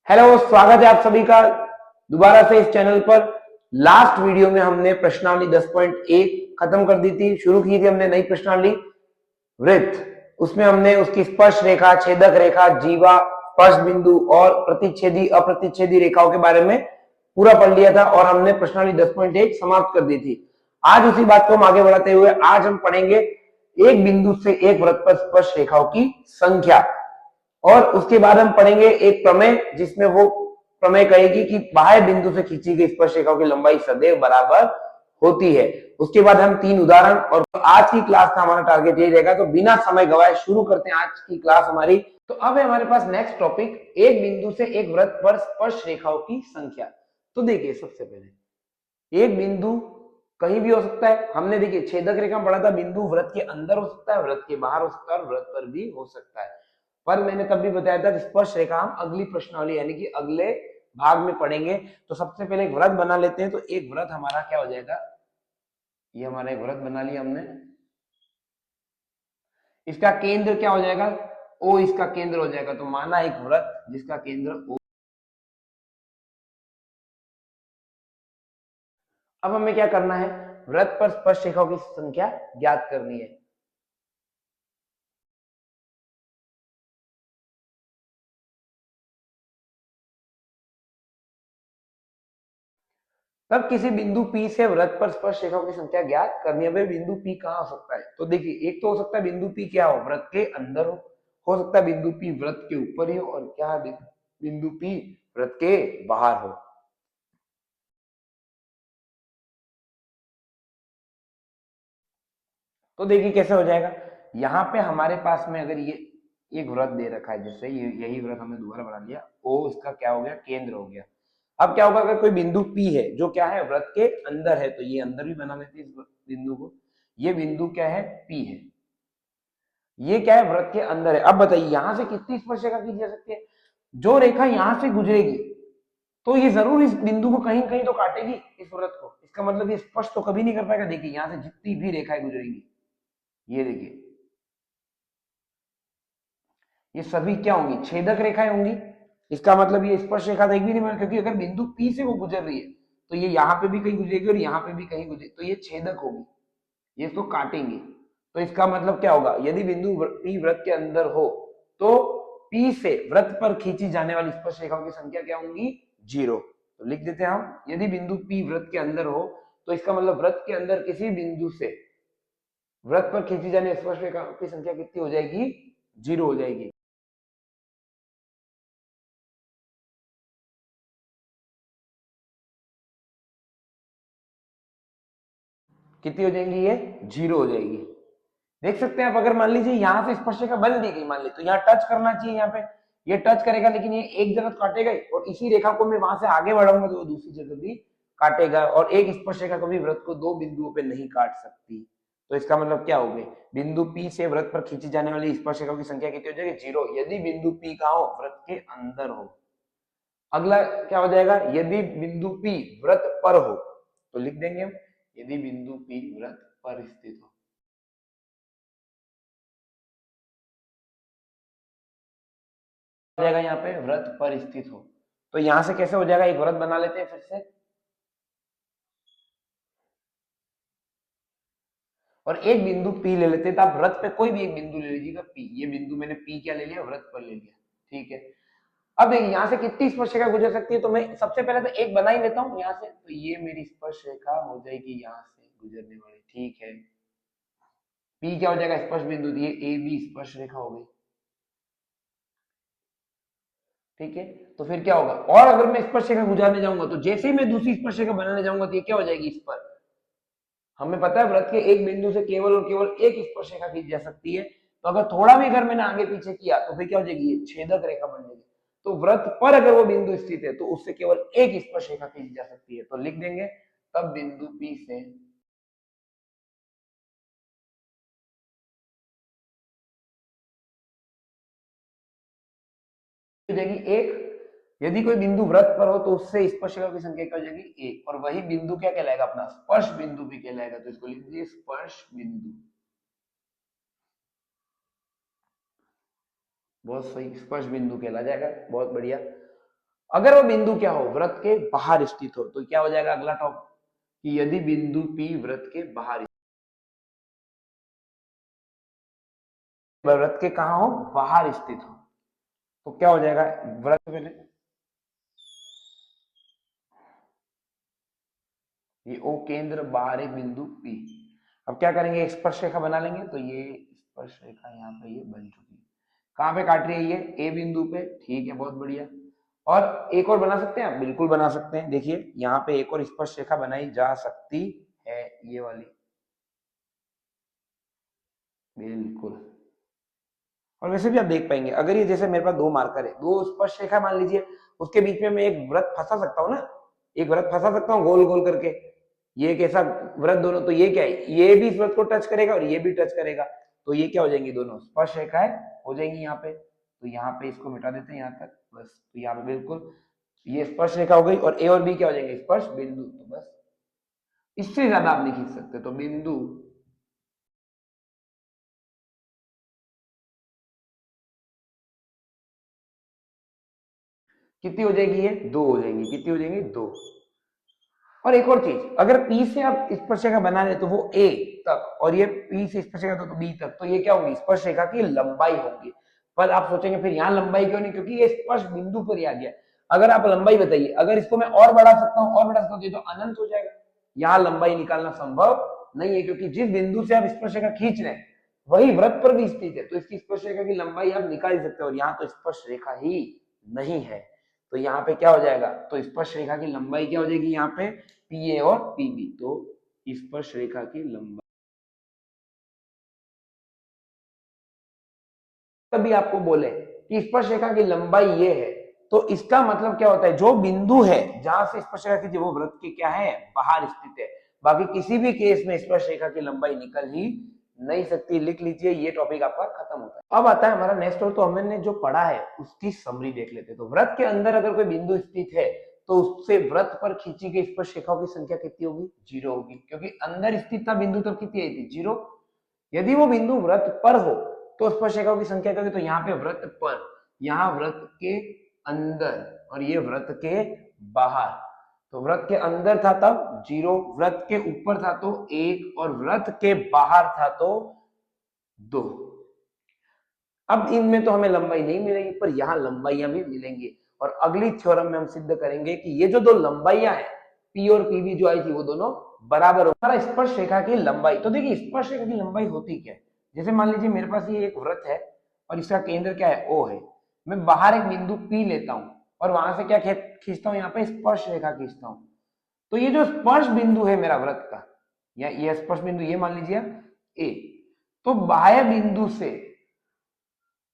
Hello, स्वागत है आप सभी का दोबारा से इस चैनल पर। लास्ट वीडियो में हमने प्रश्नावली 10.1 खत्म कर दी थी, शुरू की थी हमने नई प्रश्नावली वृत्त। उसमें हमने उसकी स्पर्श रेखा, छेदक रेखा, जीवा, स्पर्श बिंदु और प्रतिच्छेदी अप्रतिच्छेदी रेखाओं के बारे में पूरा पढ़ लिया था और हमने प्रश्नावली 10.1 समाप्त कर दी थी। आज उसी बात को हम आगे बढ़ाते हुए आज हम पढ़ेंगे एक बिंदु से एक वृत्त पर स्पर्श रेखाओं की संख्या। और उसके बाद हम पढ़ेंगे एक प्रमेय, जिसमें वो प्रमेय कहेगी कि बाह्य बिंदु से खींची गई स्पर्श रेखाओं की लंबाई सदैव बराबर होती है। उसके बाद हम 3 उदाहरण, और आज की क्लास का हमारा टारगेट यही रहेगा। तो बिना समय गवाए शुरू करते हैं आज की क्लास हमारी। तो अब है हमारे पास नेक्स्ट टॉपिक, एक बिंदु से एक वृत्त पर स्पर्श रेखाओं की संख्या। तो देखिए, सबसे पहले एक बिंदु कहीं भी हो सकता है। हमने देखिए छेदक रेखा पढ़ा था, बिंदु वृत्त के अंदर हो सकता है, वृत्त के बाहर हो सकता है और वृत्त पर भी हो सकता है। पर मैंने तब भी बताया था कि स्पर्श रेखा हम अगली प्रश्नावली यानी कि अगले भाग में पढ़ेंगे। तो सबसे पहले एक वृत्त बना लेते हैं। तो एक वृत्त हमारा क्या हो जाएगा, ये हमारा एक वृत्त बना लिया हमने। इसका केंद्र क्या हो जाएगा, ओ इसका केंद्र हो जाएगा। तो माना एक वृत्त जिसका केंद्र ओ। अब हमें क्या करना है, वृत्त पर स्पर्श रेखाओं की संख्या ज्ञात करनी है। तब किसी बिंदु P से वृत्त पर स्पर्श रेखाओं की संख्या ज्ञात करनी है। बिंदु P कहां हो सकता है, तो देखिए एक तो हो सकता है बिंदु P क्या हो, वृत्त के अंदर हो सकता है बिंदु P वृत्त के ऊपर ही हो, और क्या है बिंदु P वृत्त के बाहर हो। तो देखिए कैसे हो जाएगा। यहाँ पे हमारे पास में अगर ये एक वृत्त दे रखा है, जैसे ये यही वृत्त हमने दोबारा बना लिया, ओ इसका क्या हो गया, केंद्र हो गया। अब क्या होगा, अगर कोई बिंदु P है जो क्या है, वृत्त के अंदर है, तो ये अंदर भी बना लेते हैं इस बिंदु को। ये बिंदु क्या है, P है। ये क्या है, वृत्त के अंदर है। अब बताइए यहां से कितनी स्पर्श रेखा खींची जा सकती है। जो रेखा यहां से गुजरेगी तो ये जरूर इस बिंदु को कहीं कहीं तो काटेगी, इस वृत्त को। इसका मतलब ये स्पर्श तो कभी नहीं कर पाएगा। देखिए यहां से जितनी भी रेखाएं गुजरेंगी, ये देखिए ये सभी क्या होंगी, छेदक रेखाएं होंगी। इसका मतलब ये स्पर्श रेखा तो एक भी नहीं बनेगी, क्योंकि अगर बिंदु P से वो गुजर रही है तो ये यहाँ पे भी कहीं गुजरेगी और यहाँ पे भी कहीं गुजरेगी, तो ये छेदक होगी, ये इसको काटेंगे। तो इसका मतलब क्या होगा, यदि बिंदु P वृत्त के अंदर हो तो P से वृत्त पर खींची जाने वाली स्पर्श रेखाओं की संख्या क्या होंगी, 0। तो लिख देते हैं हम, यदि बिंदु P वृत्त के अंदर हो तो इसका मतलब वृत्त के अंदर किसी बिंदु से वृत्त पर खींची जाने स्पर्श रेखाओं की संख्या कितनी हो जाएगी, 0 हो जाएगी। कितनी हो जाएंगी, ये 0 हो जाएगी। देख सकते हैं आप, अगर मान लीजिए यहां से स्पर्श रेखा बन दी गई, मान ली तो यहाँ टच करना चाहिए, यहाँ पे ये टच करेगा, लेकिन ये एक जगह काटेगा ही, और इसी रेखा को मैं वहां से आगे बढ़ाऊंगा तो वो दूसरी जगह भी काटेगा। और एक स्पर्श रेखा कभी वृत्त को 2 बिंदुओं पे नहीं काट सकती। तो इसका मतलब क्या हो गई, बिंदु P से वृत्त पर खींची जाने वाली स्पर्श रेखाओं की संख्या कितनी हो जाएगी, 0, यदि बिंदु P कहां हो, वृत्त के अंदर हो। अगला क्या हो जाएगा, यदि बिंदु P वृत्त पर हो, तो लिख देंगे हम, यदि बिंदु P वृत्त पर स्थित हो। जाएगा यहाँ पे वृत्त पर स्थित हो। तो यहां से कैसे हो जाएगा, एक वृत्त बना लेते हैं फिर से, और एक बिंदु P ले लेते हैं। तो आप वृत्त पे कोई भी एक बिंदु ले लीजिएगा P। ये बिंदु मैंने P क्या ले लिया, वृत्त पर ले लिया, ठीक है। अब देखिए यहाँ से कितनी स्पर्श रेखा गुजर सकती है, तो मैं सबसे पहले तो एक बना ही लेता हूँ यहाँ से। तो ये मेरी स्पर्श रेखा हो जाएगी यहाँ से गुजरने वाली, ठीक है। P क्या हो जाएगा, स्पर्श बिंदु, ये AB स्पर्श रेखा हो गई, ठीक है। तो फिर क्या होगा, और अगर मैं स्पर्श रेखा गुजरने जाऊंगा तो जैसे ही मैं दूसरी स्पर्श रेखा बनाने जाऊंगा तो ये क्या हो जाएगी, इस पर। हमें पता है वृत्त के एक बिंदु से केवल और केवल एक स्पर्श रेखा खींची जा सकती है। तो अगर थोड़ा भी अगर मैंने आगे पीछे किया तो फिर क्या हो जाएगी, ये छेदक रेखा बन जाएगी। तो वृत्त पर अगर वो बिंदु स्थित है तो उससे केवल एक स्पर्श रेखा खींची जा सकती है। तो लिख देंगे, तब बिंदु P से हो जाएगी एक। यदि कोई बिंदु वृत्त पर हो तो उससे स्पर्शिका की संख्या क्या हो जाएगी, एक। और वही बिंदु क्या कहलाएगा, अपना स्पर्श बिंदु भी कहलाएगा। तो इसको लिख दीजिए स्पर्श बिंदु। बहुत सही, स्पर्श बिंदु कहला जाएगा, बहुत बढ़िया। अगर वो बिंदु क्या हो, वृत्त के बाहर स्थित हो, तो क्या हो जाएगा अगला टॉपिक कि यदि बिंदु P वृत्त के बाहर, वृत्त के कहा हो, बाहर स्थित हो, तो क्या हो जाएगा वृत्त पहले ये O केंद्र, बाहर एक बिंदु P। अब क्या करेंगे, एक स्पर्श रेखा बना लेंगे। तो ये स्पर्श रेखा यहाँ पे ये बन चुकी है। कहां पे काट रही है ये, ए बिंदु पे। ठीक है, बहुत बढ़िया। और एक और बना सकते हैं, बिल्कुल बना सकते हैं। देखिए यहाँ पे एक और स्पर्श रेखा बनाई जा सकती है, ये वाली, बिल्कुल। और वैसे भी आप देख पाएंगे, अगर ये जैसे मेरे पास दो मार्कर है, दो स्पर्श रेखा मान लीजिए, उसके बीच में मैं एक वृत्त फंसा सकता हूँ ना, एक वृत्त फंसा सकता हूँ गोल गोल करके। ये एक ऐसा वृत्त दोनों, तो ये क्या है, ये भी इस वृत्त को टच करेगा और ये भी टच करेगा, तो ये क्या हो जाएंगी, दोनों स्पर्श रेखाएं हो जाएंगी यहाँ पे। तो यहाँ पे इसको मिटा देते हैं यहाँ तक, बस। तो यहाँ पे बिल्कुल ये स्पर्श रेखा हो गई, और ए और बी क्या हो जाएंगे, स्पर्श बिंदु। तो बस इससे ज्यादा आप नहीं खींच सकते। तो बिंदु कितनी हो जाएगी, ये दो हो जाएंगी। कितनी हो जाएंगी, दो। और एक और चीज, अगर P से आप स्पर्श रेखा बना रहे तो वो A तक, और ये P से स्पर्श रेखा तो B तक, तो ये क्या होगी, स्पर्श रेखा की लंबाई होगी। पर आप सोचेंगे फिर यहाँ लंबाई क्यों नहीं, क्योंकि ये स्पर्श बिंदु पर ही आ गया। अगर आप लंबाई बताइए, अगर इसको मैं और बढ़ा सकता हूँ, और बढ़ा सकता हूँ, तो अनंत हो जाएगा। यहाँ लंबाई निकालना संभव नहीं है, क्योंकि जिस बिंदु से आप स्पर्श रेखा खींच रहे हैं वही वृत्त पर भी स्थित है, तो इसकी स्पर्श रेखा की लंबाई आप निकाल ही सकते हो। और यहाँ तो स्पर्श रेखा ही नहीं है, तो यहाँ पे क्या हो जाएगा, तो स्पर्श रेखा की लंबाई क्या हो जाएगी यहाँ पे, PA और PB। तो स्पर्श रेखा की लंबाई, कभी आपको बोले कि स्पर्श रेखा की लंबाई ये है, तो इसका मतलब क्या होता है, जो बिंदु है जहां से स्पर्श रेखा की, वो वृत्त के क्या है, बाहर स्थित है। बाकी किसी भी केस में स्पर्श रेखा की लंबाई निकल ही नहीं सकती। लिख लीजिए, ये टॉपिक आपका खत्म होता है। अब आता है हमारा नेक्स्ट टॉपिक। तो हमने जो पढ़ा है उसकी समरी देख लेते हैं। तो वृत्त के अंदर अगर कोई बिंदु स्थित है, तो उससे वृत्त पर खींची गई स्पर्श रेखाओं की संख्या कितनी होगी, 0 होगी, क्योंकि अंदर स्थित था बिंदु, तब कितनी आई थी, 0। यदि वो बिंदु वृत्त पर हो तो स्पर्श रेखाओं की संख्या क्या होगी, तो यहाँ पे वृत्त पर, यहाँ वृत्त के अंदर, और ये वृत्त के बाहर। तो वृत्त के अंदर था तब 0, वृत्त के ऊपर था तो 1, और वृत्त के बाहर था तो 2। अब इनमें तो हमें लंबाई नहीं मिलेगी, पर यहाँ लंबाइयां भी मिलेंगी। और अगली थ्योरम में हम सिद्ध करेंगे कि ये जो दो लंबाइयां हैं, P और PB जो आई थी, वो दोनों बराबर हो। हमारा स्पर्श रेखा की लंबाई, तो देखिए स्पर्श रेखा की लंबाई होती क्या है। जैसे मान लीजिए मेरे पास ये एक वृत्त है और इसका केंद्र क्या है, O है। मैं बाहर एक बिंदु P लेता हूं और वहां से क्या खींचता हूं, यहाँ पे स्पर्श रेखा खींचता हूं। तो ये जो स्पर्श बिंदु है मेरा वृत्त का, या ये स्पर्श बिंदु, ये मान लीजिए A, तो बाह्य बिंदु से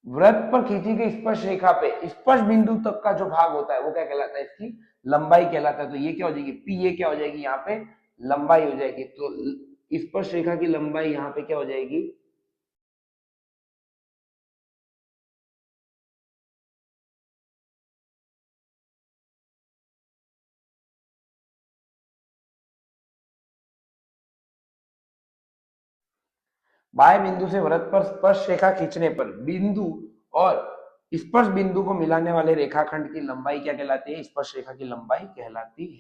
वृत्त पर खींची गई स्पर्श रेखा पे स्पर्श बिंदु तक का जो भाग होता है, वो क्या कहलाता है, इसकी लंबाई कहलाता है। तो ये क्या हो जाएगी, P, ये क्या हो जाएगी, यहाँ पे लंबाई हो जाएगी। तो स्पर्श रेखा की लंबाई यहाँ पे क्या हो जाएगी, बाह्य बिंदु से वृत्त पर स्पर्श रेखा खींचने पर बिंदु और स्पर्श बिंदु को मिलाने वाले रेखाखंड की लंबाई क्या कहलाती है, स्पर्श रेखा की लंबाई कहलाती है।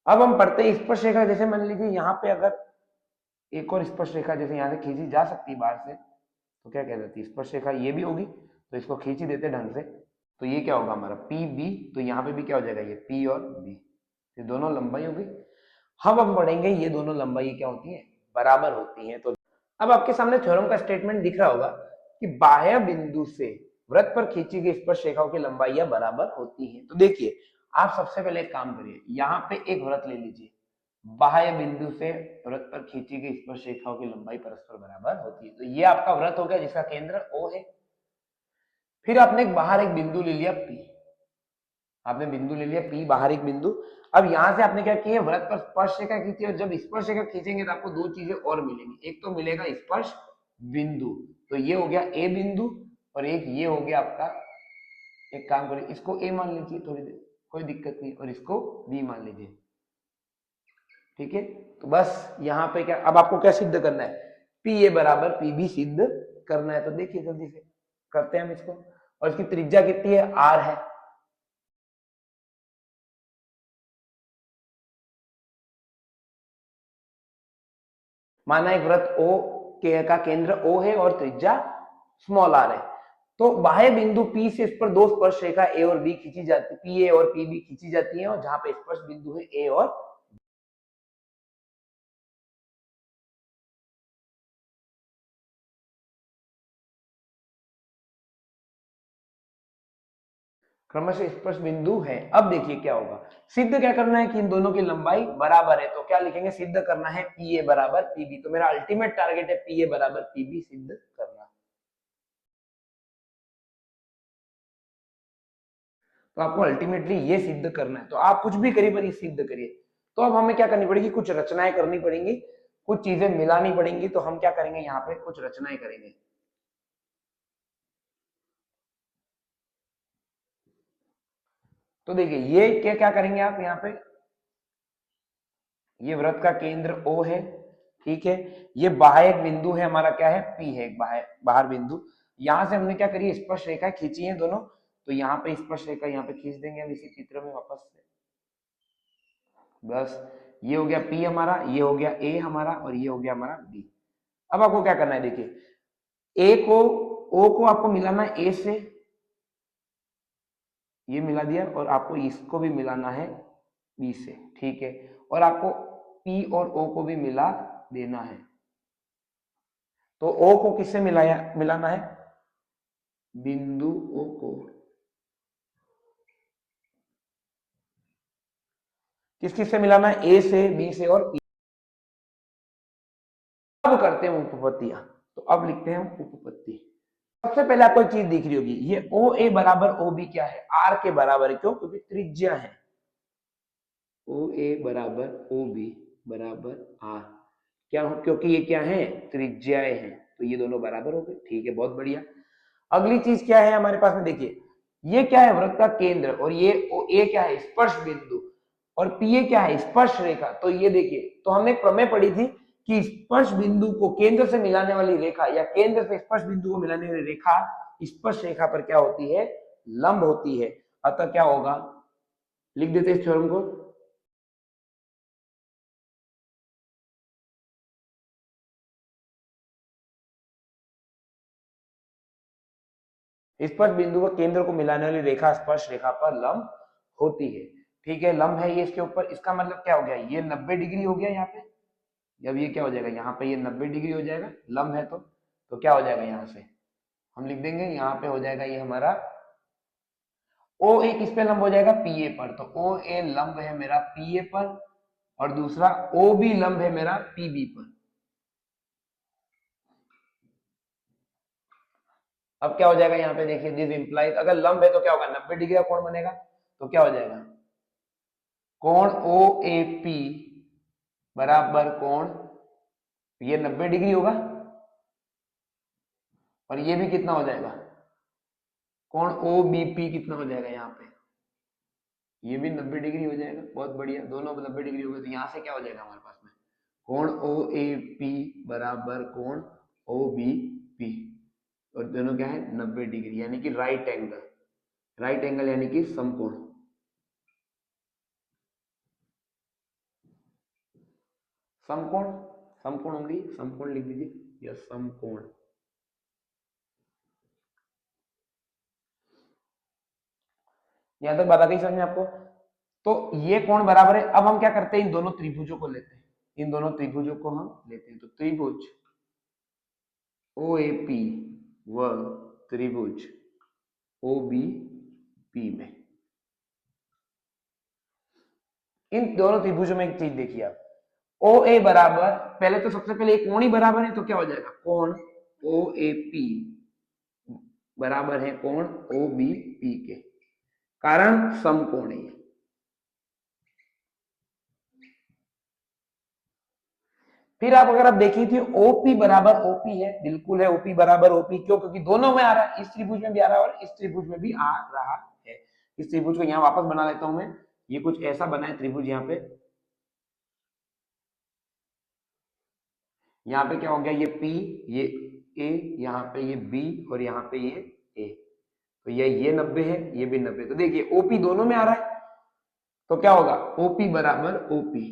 अब हम पढ़ते हैं स्पर्श रेखा। जैसे मान लीजिए यहाँ पे अगर एक और स्पर्श रेखा जैसे यहाँ से खींची जा सकती है बाहर से, तो क्या कहलाती है, स्पर्श रेखा ये भी होगी, तो इसको खींच ही देते ढंग से। तो ये क्या होगा हमारा PB, तो यहाँ पे भी क्या हो जाएगा, ये P और B, ये दोनों लंबाई होगी। हम पढ़ेंगे ये दोनों लंबाई क्या होती है, बराबर होती हैं। तो अब आपके सामने थ्योरम का स्टेटमेंट दिख रहा होगा कि बाह्य बिंदु से वृत्त पर खींची गई स्पर्श रेखाओं की लंबाइयां बराबर होती हैं। तो देखिए, आप सबसे पहले एक काम करिए, यहाँ पे एक वृत्त ले लीजिए, बाह्य बिंदु से वृत्त पर खींची गई स्पर्श रेखाओं की लंबाई परस्पर बराबर होती है। तो ये आपका वृत्त हो गया जिसका केंद्र O है। फिर आपने बाहर एक बिंदु ले लिया P, आपने बिंदु ले लिया P, बाहर एक बिंदु। अब यहां से आपने क्या किया, वृत्त पर स्पर्श रेखा खींची, और जब स्पर्श रेखा खींचेंगे तो आपको दो चीजें और मिलेंगी। एक तो मिलेगा स्पर्श बिंदु, तो ये हो गया A बिंदु, और एक ये हो गया आपका, एक काम करिए इसको A मान लीजिए थोड़ी देर, कोई दिक्कत नहीं, और इसको B मान लीजिए, ठीक है। तो बस यहाँ पे क्या, अब आपको क्या सिद्ध करना है, PA बराबर PB सिद्ध करना है तो देखिए जल्दी से करते हैं हम इसको। और इसकी त्रिज्या कितनी है, r है। माना एक वृत्त O का केंद्र O है और त्रिज्या स्मॉल r है। तो बाह्य बिंदु P से इस पर दो स्पर्श रेखा A और B खींची जाती, PA और PB खींची जाती है, और जहां पे स्पर्श बिंदु है A और क्रमशः स्पर्श बिंदु है। अब देखिए क्या होगा, सिद्ध क्या करना है कि इन दोनों की लंबाई बराबर है। तो क्या लिखेंगे, सिद्ध करना है PA बराबर PB। तो मेरा अल्टीमेट टारगेट है PA बराबर PB सिद्ध करना। तो आपको अल्टीमेटली ये सिद्ध करना है। तो आप कुछ भी करिए पर ये सिद्ध करिए। तो अब हमें क्या करनी पड़ेगी, कुछ रचनाएं करनी पड़ेंगी, कुछ चीजें मिलानी पड़ेंगी। तो हम क्या करेंगे, यहाँ पे कुछ रचनाएं करेंगे। तो देखिए ये क्या क्या करेंगे आप, यहाँ पे ये वृत्त का केंद्र O है, ठीक है। ये बाह्य बिंदु है हमारा, क्या है, P है, बाहर बिंदु। यहां से हमने क्या करी, स्पर्श रेखा खींची है दोनों। तो यहाँ पे स्पर्श रेखा यहाँ पे खींच देंगे हम इसी चित्र में वापस से। बस ये हो गया P हमारा, ये हो गया A हमारा, और ये हो गया हमारा B। अब आपको क्या करना है, देखिए A को O को आपको मिलाना है A से, ये मिला दिया, और आपको इसको भी मिलाना है B से, ठीक है। और आपको P और O को भी मिला देना है। तो O को किससे मिलाना है, बिंदु O को किस से मिलाना है, A से, B से और P। अब करते हैं उपपत्तियां। तो अब लिखते हैं हम उपपत्ति। सबसे पहले आपको एक चीज दिख रही होगी, ये OA बराबर OB क्या है, R के बराबर है। क्यों, क्योंकि त्रिज्या है। OA बराबर OB बराबर R, क्या हो, क्योंकि ये क्या है, त्रिज्याएं हैं। तो ये दोनों बराबर हो गए, ठीक है, बहुत बढ़िया। अगली चीज क्या है हमारे पास में, देखिए ये क्या है, वृत्त का केंद्र, और ये A क्या है, स्पर्श बिंदु, और PA क्या है, स्पर्श रेखा। तो ये देखिए, तो हमने एक प्रमेय पढ़ी थी कि स्पर्श बिंदु को केंद्र से मिलाने वाली रेखा, या केंद्र से स्पर्श बिंदु को मिलाने वाली रेखा स्पर्श रेखा पर क्या होती है, लंब होती है। अतः क्या होगा, लिख देते इस थ्योरम को। स्पर्श बिंदु व केंद्र को मिलाने वाली रेखा स्पर्श रेखा पर लंब होती है, ठीक है। लंब है ये इसके ऊपर, इसका मतलब क्या हो गया, ये 90 डिग्री हो गया यहाँ पे। जब ये क्या हो जाएगा, यहाँ पे ये 90 डिग्री हो जाएगा, लंब है तो क्या हो जाएगा, यहाँ से हम लिख देंगे, यहाँ पे हो जाएगा ये हमारा OA किस पे लंब हो जाएगा, PA पर। तो OA लंब है मेरा PA पर, और दूसरा OB लंब है मेरा PB पर। अब क्या हो जाएगा, यहाँ पे देखिए, दिस इंप्लाइज, अगर लंब है तो क्या होगा, 90 डिग्री का कोण बनेगा। तो क्या हो जाएगा, कोण OAP बराबर कोण, ये 90 डिग्री होगा, और ये भी कितना हो जाएगा, कोण OBP कितना हो जाएगा, यहाँ पे ये भी 90 डिग्री हो जाएगा। बहुत बढ़िया, दोनों 90 डिग्री हो गए। तो यहाँ से क्या हो जाएगा हमारे पास में, कोण OAP बराबर कोण OBP, और दोनों क्या है, 90 डिग्री, यानी कि राइट एंगल। राइट एंगल यानी कि समकोण। समकोण, समकोण होंगी, समकोण लिख दीजिए, यस समकोण। यहां तक बात आ गई समझ में आपको। तो ये कोण बराबर है। अब हम क्या करते हैं, इन दोनों त्रिभुजों को लेते हैं, इन दोनों त्रिभुजों को हम लेते हैं। तो त्रिभुज OAP व त्रिभुज OBP में, इन दोनों त्रिभुजों में एक चीज देखिए आप, OA बराबर, पहले तो सबसे पहले एक कोण ही बराबर है, तो क्या हो जाएगा, कोण OAP बराबर है कोण OBP के, कारण समकोणीय। फिर आप अगर आप देखिए थे OP बराबर OP है, बिल्कुल है, OP बराबर OP, क्यों, क्योंकि दोनों में आ रहा है, इस त्रिभुज में भी आ रहा है और इस त्रिभुज में भी आ रहा है। इस त्रिभुज को यहाँ वापस बना लेता हूं मैं, ये कुछ ऐसा बना है त्रिभुज, यहाँ पे क्या हो गया, ये P, ए, यहाँ पे ये बी और यहाँ पे ये ए, तो ये 90 है, ये भी 90। तो देखिए ओपी दोनों में आ रहा है, तो क्या होगा ओपी बराबर ओपी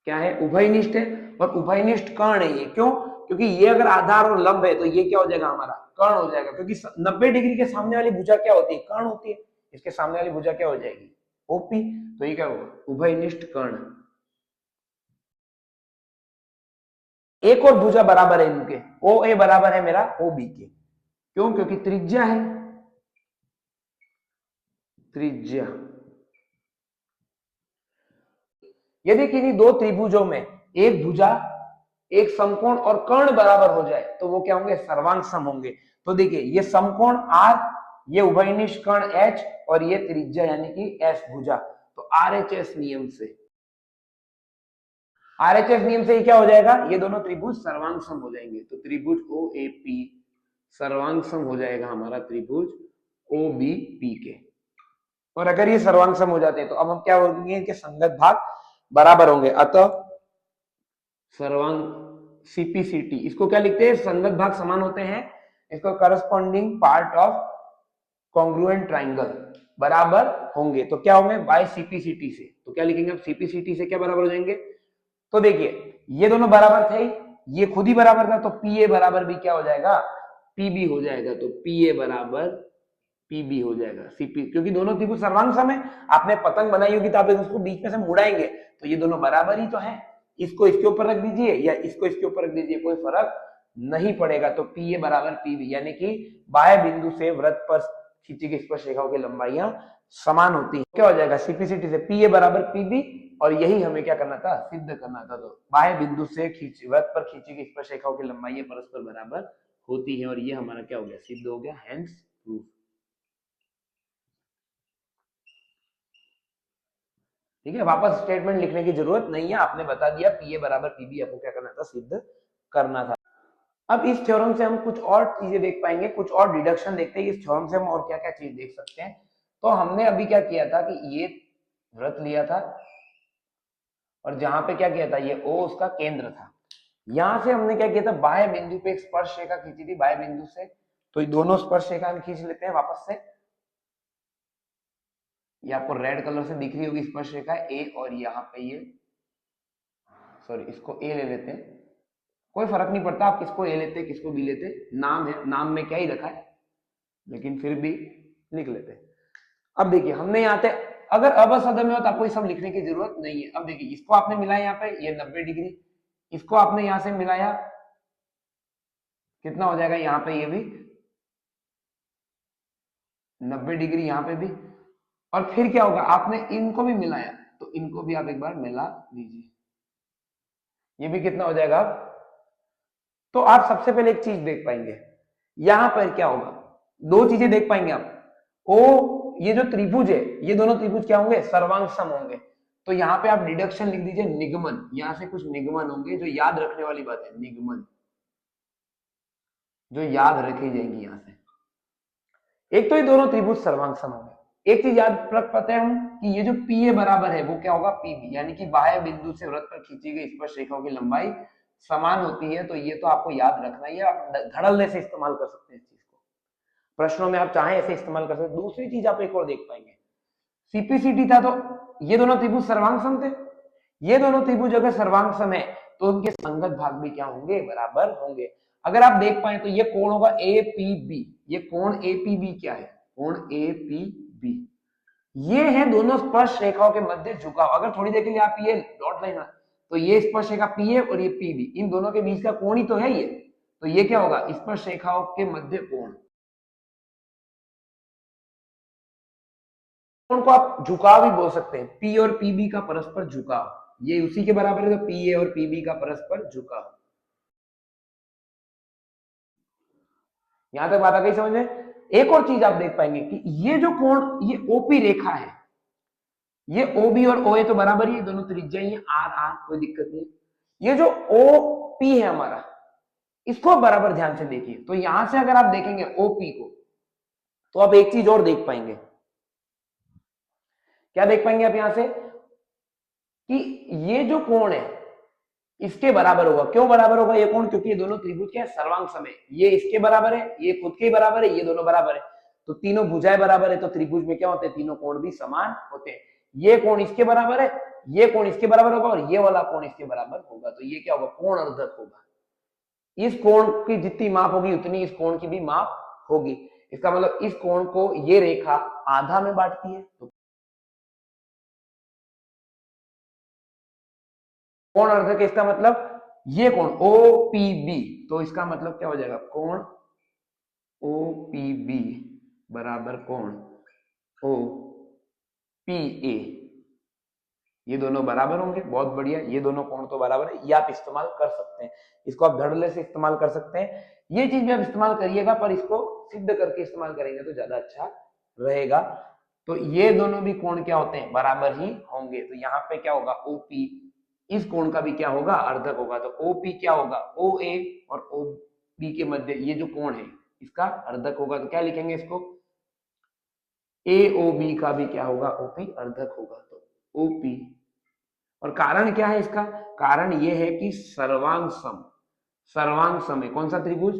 क्या है, उभयनिष्ठ है, और उभयनिष्ठ कर्ण है ये। क्यों? क्योंकि ये अगर आधार और लंब है तो ये क्या हो जाएगा हमारा कर्ण हो जाएगा, क्योंकि 90 डिग्री के सामने वाली भुजा क्या होती है, कर्ण होती है। इसके सामने वाली भुजा क्या हो जाएगी, ओपी, तो ये क्या होगा उभयनिष्ठ कर्ण। एक और भुजा बराबर है इनके, ओ ए बराबर है मेरा ओ बी के। क्यों? क्योंकि त्रिज्या है, त्रिज्या। यदि किन्हीं दो त्रिभुजों में एक भुजा एक समकोण और कर्ण बराबर हो जाए तो वो क्या होंगे, सर्वांग सम होंगे। तो देखिए ये समकोण आर, ये उभयनिष्ठ कर्ण एच, और ये त्रिज्या यानी कि एस भुजा। तो आरएचएस नियम से, आरएचएस नियम से ये क्या हो जाएगा, ये दोनों त्रिभुज सर्वांग सम हो जाएंगे। तो त्रिभुज ओ ए पी सर्वांग सम हो जाएगा हमारा त्रिभुज ओ बी पी के। और अगर ये सर्वांग सम हो जाते हैं तो अब हम क्या होंगे, इनके संगत भाग बराबर होंगे। अतः सर्वांग सीपीसीटी, इसको क्या लिखते हैं, संगत भाग समान होते हैं, इसको corresponding part of congruent triangle बराबर होंगे। तो क्या होंगे, बाय सीपीसीटी से। तो क्या लिखेंगे अब, सीपीसीटी से क्या बराबर हो जाएंगे। तो देखिए ये दोनों बराबर थे, ये खुद ही बराबर था, तो पीए बराबर भी क्या हो जाएगा, पीबी हो जाएगा। तो पीए बराबर पीबी हो जाएगा सीपी, क्योंकि दोनों त्रिभुज सर्वांग सम है। आपने पतंग बनाई होगी तो आप उसको बीच में से मुड़ाएंगे, तो ये दोनों बराबर ही तो है। इसको इसके ऊपर रख दीजिए या इसको इसके ऊपर रख दीजिए, कोई फर्क नहीं पड़ेगा। तो पीए बराबर पीबी, यानी कि बाह्य बिंदु से वृत्त पर खींची गई स्पर्श रेखाओं की लंबाइयां समान होती है। क्या हो जाएगा, सीपीसीटी से पीए बराबर पीबी, और यही हमें क्या करना था, सिद्ध करना था। तो बाह्य बिंदु से वृत्त पर खींची गई स्पर्श रेखाओं की लंबाइयां परस्पर बराबर होती है, और ये हमारा क्या हो गया, सिद्ध हो गया, हेंस प्रूफ। ठीक है, वापस स्टेटमेंट लिखने की जरूरत नहीं है, आपने बता दिया पीए बराबर पीबी, आपको क्या करना था, सिद्ध करना था। अब इस थ्योरम से हम कुछ और चीजें देख पाएंगे, कुछ और डिडक्शन देखते हैं इस थ्योरम से हम और क्या क्या चीज देख सकते हैं। तो हमने अभी क्या किया था कि ये वृत्त लिया था, और जहां पे क्या किया था, ये ओ उसका केंद्र था। यहां से हमने क्या किया था, बाह्य बिंदु पे एक स्पर्श रेखा खींची थी बाह्य बिंदु से। तो ये दोनों स्पर्श रेखा हम खींच लेते हैं वापस से। ये आपको रेड कलर से दिख रही होगी स्पर्श रेखा ए, और यहाँ पे ये, सॉरी इसको ए ले लेते हैं, कोई फर्क नहीं पड़ता आप किसको ए लेते किसको बी लेते, नाम है, नाम में क्या ही रखा है, लेकिन फिर भी लिख लेते हैं। अब देखिए हमने यहाँ पे, अगर अवसद में हो तो आपको ये सब लिखने की जरूरत नहीं है। अब देखिए इसको आपने मिलाया यहाँ पे, ये 90 डिग्री, इसको आपने यहाँ से मिलाया, कितना हो जाएगा, यहाँ पे ये भी 90 डिग्री, यहाँ पे भी, और फिर क्या होगा, आपने इनको भी मिलाया, तो इनको भी आप एक बार मिला दीजिए, ये भी कितना हो जाएगा। तो आप सबसे पहले एक चीज देख पाएंगे, यहां पर क्या होगा, दो चीजें देख पाएंगे आप। ओ ये जो त्रिभुज है, ये दोनों त्रिभुज क्या होंगे, सर्वांग सम होंगे। तो यहाँ पे आप डिडक्शन लिख दीजिए, निगमन, यहां से कुछ निगमन होंगे जो याद रखने वाली बात है, निगमन जो याद रखी जाएंगी यहां से। एक तो ये दोनों त्रिभुज सर्वांग सम होंगे। एक चीज याद रख पाते हैं हम कि ये जो पी ए बराबर है वो क्या होगा, पीबी, यानी कि बाह्य बिंदु से वृत्त पर खींची गई स्पर्श रेखाओं की लंबाई समान होती है। तो ये तो आपको याद रखना ही है, आप धड़ल्ले से इस्तेमाल कर सकते हैं इस चीज को, प्रश्नों में आप चाहें ऐसे इस्तेमाल कर सकते हैं। दूसरी चीज आप एक और देख पाएंगे, सीपीसीटी था तो ये दोनों त्रिभुज सर्वांग सम थे, ये दोनों त्रिभुज अगर सर्वांग सम है तो उनके संगत भाग भी क्या होंगे, बराबर होंगे। अगर आप देख पाए तो ये कोण होगा एपीबी, ये कोण एपीबी क्या है, कोण एपीबी, ये है दोनों स्पर्श रेखाओं के मध्य झुकाव। अगर थोड़ी देर के लिए आप ये डॉट लाइन, तो ये स्पर्श रेखा पी ए और ये पीबी, इन दोनों के बीच का कोण ही तो है ये, तो ये क्या होगा, स्पर्श रेखाओं के मध्य कोण। कोण को आप झुकाव भी बोल सकते हैं, पी और पीबी का परस्पर झुकाव, ये उसी के बराबर है, तो पी ए और पीबी का परस्पर झुकाव। यहां तक बात आ गई समझ में। एक और चीज आप देख पाएंगे कि ये जो कोण, ये ओपी रेखा है, ये ओबी और ओए तो बराबर ही, दोनों त्रिज्या ही आर आर, कोई दिक्कत नहीं। ये जो ओपी है हमारा, इसको बराबर ध्यान से देखिए। तो यहां से अगर आप देखेंगे ओपी को, तो आप एक चीज और देख पाएंगे, क्या देख पाएंगे आप यहां से कि ये जो कोण है, इसके बराबर होगा। क्यों बराबर होगा ये कोण? क्योंकि ये दोनों त्रिभुज क्या है, सर्वांग सम है। ये इसके बराबर है, ये खुद के बराबर है, ये दोनों बराबर है, तो तीनों भुजाएं बराबर है, तो त्रिभुज में क्या होते हैं, तीनों कोण भी समान होते हैं। ये कोण इसके बराबर है, ये कोण इसके बराबर होगा और ये वाला कोण इसके बराबर होगा, तो ये क्या होगा, कोण अर्धक होगा। इस कोण की जितनी माप होगी उतनी इस कोण की भी माप होगी। इसका मतलब इस कोण को ये रेखा आधा में बांटती है, तो कोण अर्धक है। इसका मतलब ये कोण OPB, तो इसका मतलब क्या हो जाएगा, कोण OPB बराबर कोण OPA, ये दोनों बराबर होंगे। बहुत बढ़िया, ये दोनों कोण तो बराबर है, ये आप इस्तेमाल कर सकते हैं, इसको आप धड़ल्ले से इस्तेमाल कर सकते हैं। ये चीज भी आप इस्तेमाल करिएगा, पर इसको सिद्ध करके इस्तेमाल करेंगे तो ज्यादा अच्छा रहेगा। तो ये दोनों भी कोण क्या होते हैं, बराबर ही होंगे। तो यहाँ पे क्या होगा, OP इस कोण का भी क्या होगा, अर्धक होगा। तो OP क्या होगा, OA और OB के मध्य ये जो कोण है इसका अर्धक होगा। तो क्या लिखेंगे इसको, AOB का भी क्या होगा, OP अर्धक होगा। तो OP, और कारण क्या है इसका, कारण ये है कि सर्वांग सम है। कौन सा त्रिभुज,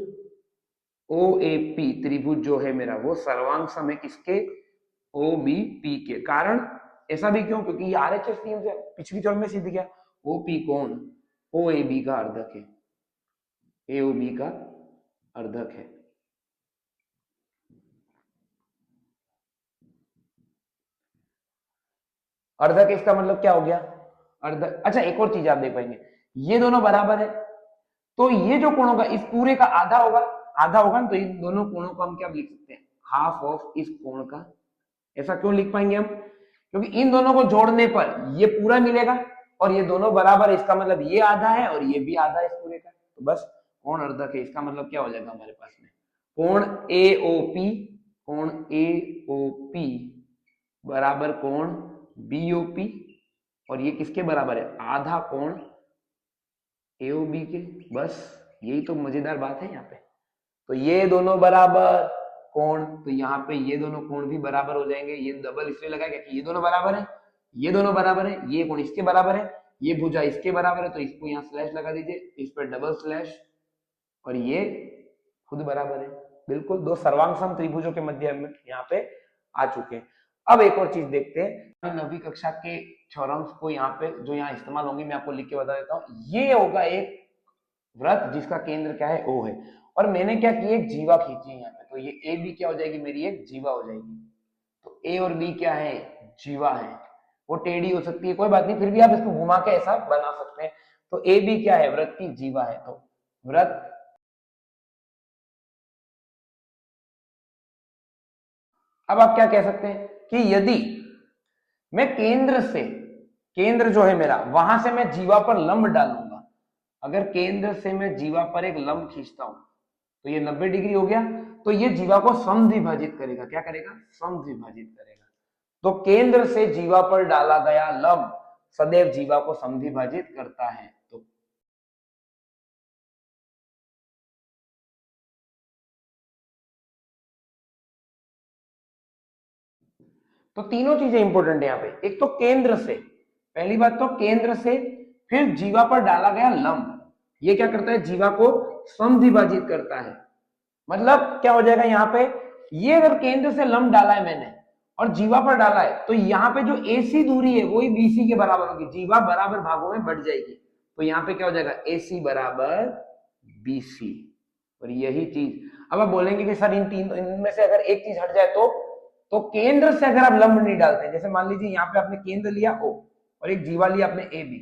OAP त्रिभुज जो है मेरा वो सर्वांग सम है किसके, OBP के। कारण ऐसा भी क्यों, क्योंकि ये RHS नियम से पिछली चरण में सिद्ध किया। OP कोण OAB का अर्धक है, AOB का अर्धक है। अर्धक इसका मतलब क्या हो गया, अर्धक। अच्छा एक और चीज आप देख पाएंगे, ये दोनों बराबर है, तो ये जो कोण होगा इस पूरे का आधा होगा, आधा होगा ना, तो इन दोनों कोणों को हम क्या लिख सकते हैं, हाफ ऑफ इस कोण का। ऐसा क्यों लिख पाएंगे हम, क्योंकि इन दोनों को जोड़ने पर ये पूरा मिलेगा और ये दोनों बराबर है, इसका मतलब ये आधा है और ये भी आधा है इस पूरे का, तो बस कोण अर्धक है। इसका मतलब क्या हो जाएगा हमारे पास में, कोण AOP बराबर कोण BOP, और ये किसके बराबर है, आधा कोण AOB के। बस यही तो मजेदार बात है यहाँ पे। तो ये दोनों बराबर कोण, तो यहाँ पे ये दोनों कोण भी बराबर हो जाएंगे। ये डबल इसलिए लगाएगा कि ये दोनों बराबर है, ये दोनों बराबर है, ये कोण इसके बराबर है, ये भुजा इसके बराबर है, तो इसको यहाँ स्लैश लगा दीजिए, इस पर डबल स्लैश, और ये खुद बराबर है। बिल्कुल दो सर्वांग सम त्रिभुजों के मध्य में यहाँ पे आ चुके हैं। अब एक और चीज देखते हैं, 9वीं कक्षा के थ्योरम्स को यहाँ पे जो यहाँ इस्तेमाल होंगे मैं आपको लिख के बता देता हूँ। ये होगा एक वृत्त जिसका केंद्र क्या है, O है, और मैंने क्या की, एक जीवा खींची है यहाँ पे, तो ये AB क्या हो जाएगी, मेरी एक जीवा हो जाएगी। तो A और B क्या है, जीवा है। वो टेढ़ी हो सकती है, कोई बात नहीं, फिर भी आप इसको घुमा के ऐसा बना सकते हैं। तो AB क्या है, वृत्त की जीवा है। तो वृत्त, अब आप क्या कह सकते हैं कि यदि मैं केंद्र जो है मेरा, वहां से मैं जीवा पर लंब डालूंगा, अगर केंद्र से मैं जीवा पर एक लंब खींचता हूं तो ये 90 डिग्री हो गया, तो ये जीवा को समद्विभाजित करेगा। क्या करेगा, समद्विभाजित करेगा। तो केंद्र से जीवा पर डाला गया लंब सदैव जीवा को समद्विभाजित करता है। तो तीनों चीजें इंपॉर्टेंट है यहाँ पे। एक तो केंद्र से, पहली बात तो केंद्र से, फिर जीवा पर डाला गया लंब, ये क्या करता है, जीवा को समद्विभाजित करता है। मतलब क्या हो जाएगा यहाँ पे, ये अगर केंद्र से लंब डाला है मैंने और जीवा पर डाला है, तो यहाँ पे जो AC दूरी है वही BC के बराबर होगी, जीवा बराबर भागों में बढ़ जाएगी। तो यहाँ पे क्या हो जाएगा, AC बराबर BC। और यही चीज अब आप बोलेंगे कि सर इनमें से अगर एक चीज हट जाए तो केंद्र से अगर आप लंब नहीं डालते, जैसे मान लीजिए यहाँ पे आपने केंद्र लिया O और एक जीवा लिया आपने AB,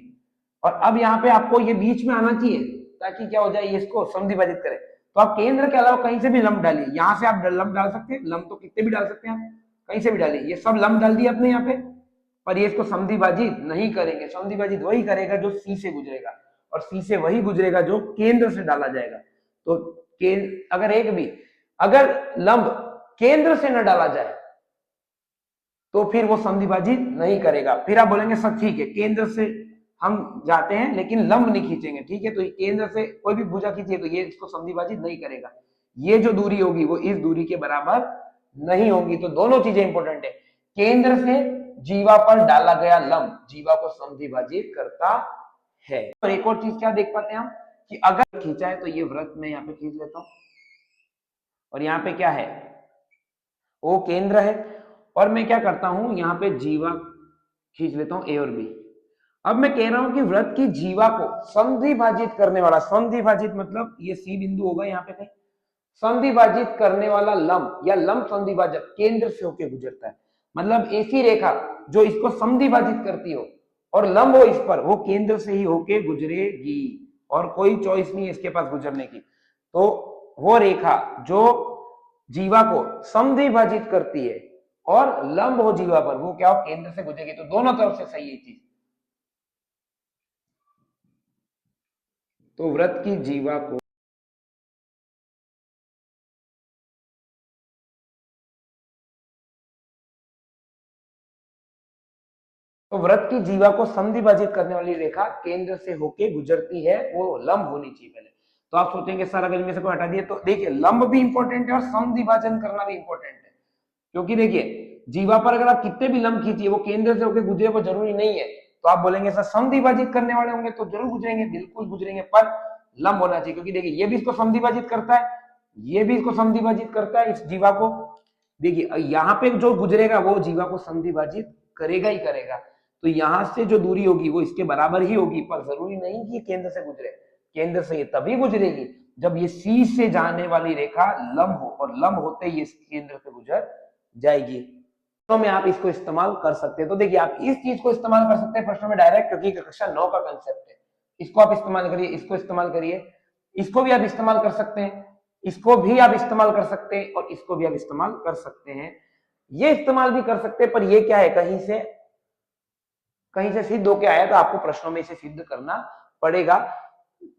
और अब यहाँ पे आपको ये बीच में आना चाहिए ताकि क्या हो जाए, ये इसको समद्विभाजित करे, तो आप केंद्र के अलावा कहीं से भी लंब डालिए। यहाँ से आप लंब डाल सकते हैं, लंब तो कितने भी डाल सकते हैं आप, कहीं से भी डालिए। ये सब लंब डाल दिए अपने यहाँ पे, पर ये इसको समद्विभाजित नहीं करेंगे। समद्विभाजित वही करेगा जो C से गुजरेगा, और C से वही गुजरेगा जो केंद्र से डाला जाएगा। तो अगर लंब केंद्र से न डाला जाए तो फिर वो समद्विभाजित नहीं करेगा। फिर आप बोलेंगे सर ठीक है, केंद्र से हम जाते हैं लेकिन लंब नहीं खींचेंगे, ठीक है, तो केंद्र से कोई भी भुजा खींचिए तो ये इसको समद्विभाजित नहीं करेगा। ये जो दूरी होगी वो इस दूरी के बराबर नहीं होगी। तो दोनों चीजें इंपॉर्टेंट है, केंद्र से जीवा पर डाला गया लंब जीवा को समद्विभाजित करता है। और एक और चीज क्या देख पाते हैं हम कि अगर खींचा है तो ये वृत्त मैं यहाँ पे खींच लेता हूं और यहाँ पे क्या है, ओ केंद्र है, और मैं क्या करता हूं यहाँ पे जीवा खींच लेता हूं ए और बी। अब मैं कह रहा हूं कि वृत्त की जीवा को समद्विभाजित करने वाला, समद्विभाजित मतलब ये सी बिंदु होगा यहाँ पे कहीं, समद्विभाजित करने वाला लंब या लंब समद्विभाजक केंद्र से होकर गुजरता है। मतलब ऐसी रेखा जो इसको समद्विभाजित करती हो और लंब हो इस पर, वो केंद्र से ही होके गुजरेगी और कोई चॉइस नहीं है इसके पास गुजरने की। तो वो रेखा जो जीवा को समद्विभाजित करती है और लंब हो जीवा पर, वो क्या हो, केंद्र से गुजरेगी। तो दोनों तरफ से सही है चीज। तो वृत्त की जीवा को वृत्त की जीवा को समद्विभाजित करने वाली रेखा केंद्र से होके गुजरती है, वो लंब होनी चाहिए पहले। तो आप सोचेंगे सर अगर इनमें से कोई हटा दिए, तो देखिए लंब भी इंपॉर्टेंट है और समद्विभाजन करना भी इंपॉर्टेंट है। क्योंकि देखिए जीवा पर अगर आप कितने भी लंब खींचिए वो केंद्र से होकर गुजरे वो जरूरी नहीं है। तो आप बोलेंगे सर समद्विभाजित करने वाले होंगे तो जरूर गुजरेंगे, बिल्कुल गुजरेंगे, पर लंब होना चाहिए। क्योंकि देखिए ये भी इसको समद्विभाजित करता है, ये भी इसको समद्विभाजित करता है, इस जीवा को। देखिए यहाँ पे जो गुजरेगा वो जीवा को समद्विभाजित करेगा ही करेगा। तो यहां से जो दूरी होगी वो इसके बराबर ही होगी, पर जरूरी नहीं कि केंद्र से गुजरे। केंद्र से ये तभी गुजरेगी जब ये सी से जाने वाली रेखा लंब हो, और लंब होते ही इस केंद्र से गुजर जाएगी। तो में आप इसको इस्तेमाल कर सकते हैं। तो देखिए आप इस चीज को इस्तेमाल कर सकते हैं प्रश्नों में डायरेक्ट, क्योंकि कक्षा 9 का कंसेप्ट है। इसको आप इस्तेमाल करिए, इसको इस्तेमाल करिए, इसको भी आप इस्तेमाल कर सकते हैं, इसको भी आप इस्तेमाल कर सकते हैं, और इसको भी आप इस्तेमाल कर सकते हैं। ये इस्तेमाल भी कर सकते हैं, पर ये क्या है, कहीं से सिद्ध होके आया, तो आपको प्रश्नों में इसे सिद्ध करना पड़ेगा।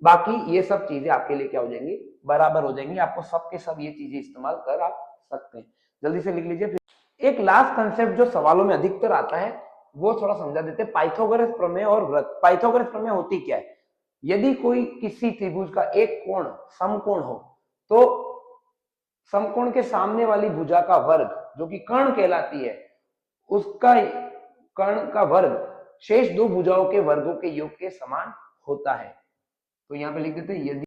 बाकी ये सब चीजें आपके लिए क्या हो जाएंगी, बराबर हो जाएंगी। आपको सब के सब ये चीजें इस्तेमाल कर आप सकते हैं। जल्दी से लिख लीजिए। एक लास्ट कंसेप्ट जो सवालों में अधिकतर आता है वो थोड़ा समझा देते हैं, पाइथागोरस प्रमेय और वृत्त। पाइथागोरस प्रमेय होती क्या है, यदि कोई किसी त्रिभुज का एक कोण समकोण हो, तो समकोण के सामने वाली भुजा का वर्ग जो कि कर्ण कहलाती है, उसका कर्ण का वर्ग शेष दो भुजाओं के वर्गों के योग के समान होता है। तो यहां पे लिख देते हैं, यदि